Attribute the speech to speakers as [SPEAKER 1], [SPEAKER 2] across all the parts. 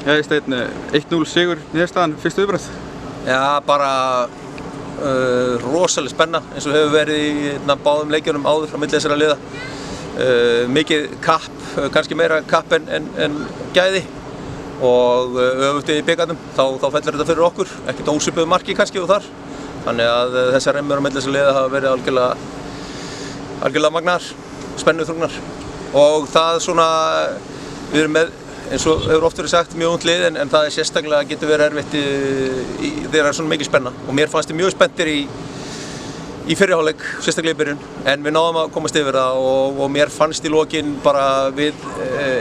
[SPEAKER 1] Steinn, 1-0 sigur niðurstaðan, fyrstu viðbrögð?
[SPEAKER 2] Já, bara rosaleg spenna eins og hefur verið í báðum leikjunum áður frá milli þessara liða. Mikið kapp, kannski meira kapp en gæði og öfugt í bikarnum, þá fellur þetta fyrir okkur, ekkert ósvipuðu marki kannski og þar. Þannig að þessar remmur á milli þessara liða hafa verið algjörlega magnaðar, spennuþrungnar og það svona, við erum með, eins og hefur oft verið sagt, mjög ungt lið en það sérstaklega getur verið erfitt þegar það er svona mikið spenna og mér fannst þið mjög spenntir í fyrri hálfleik, sérstaklega í byrjun en við náðum að komast yfir það og mér fannst í lokin bara við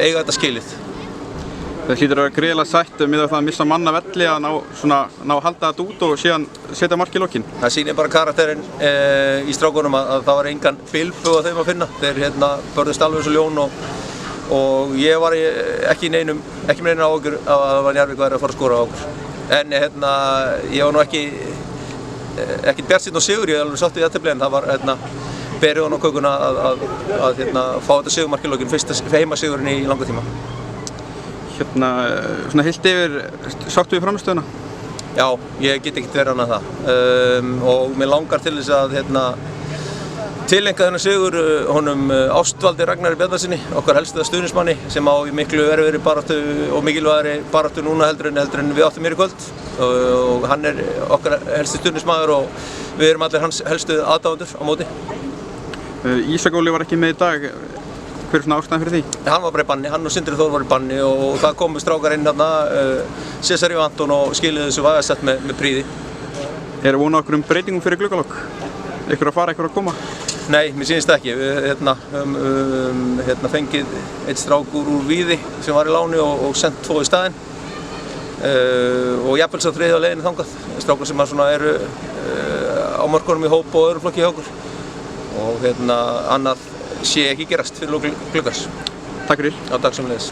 [SPEAKER 2] eiga þetta skilið.
[SPEAKER 1] Það hlýtur að vera gríðarlega sætt miðað við það að missa mann af velli að ná að halda þetta út og síðan setja mark í lokin.
[SPEAKER 2] Það sýnir bara karakterinn í strákunum að það var engan bilbu á þeim að finna. Þeir börðust alveg eins og ljón og ég var ekki með neina áhyggjur af að það var Njarðvík væri að fara að skora á okkur. En ég var nú ekki bjartsýnn á sigur, ég var alveg sátt við jafntefli en það var berið á kökuna að fá þetta sigurmark í lokin, fyrsta heimasigurinn í langa tíma.
[SPEAKER 1] Svona heilt yfir, sáttu við frammistöðuna?
[SPEAKER 2] Já, ég get ekkert verið annað það og mér langar til þess að tileinka þennan sigur honum Ástvaldi Ragnari Bjarnarsyni, okkar helsta stuðningsmanni sem á í miklu erfiðri baráttu og mikilvægari baráttu núna heldur en við áttum hér í kvöld og hann okkar helsti stuðningsmaður og við erum allir hans helstu aðdáendur á móti.
[SPEAKER 1] Ísak Óli var ekki með í dag, hver er svona ástæðan fyrir því?
[SPEAKER 2] Hann var bara í banni, hann og Sindri Þór var í banni og það komu strákar inn Cesari og Anton og skiluðu þessu vægasett með príði.
[SPEAKER 1] Er von á okkur breytingum fyrir gluggalokk? Ykkur að fara, ykkur að koma?
[SPEAKER 2] Nei, mér sýnist það ekki. Við höfum fengið eitt strák úr Víði sem var í láni og sendt 2 í staðinn og jafnvel sá 3 á leiðinni þangað. Strákar sem eru á mörkunum í hóp og öðrum flokki hjá okkur og annað sé ekki gerast fyrir lok gluggans.
[SPEAKER 1] Takk fyrir.
[SPEAKER 2] Já, takk sömuleiðis.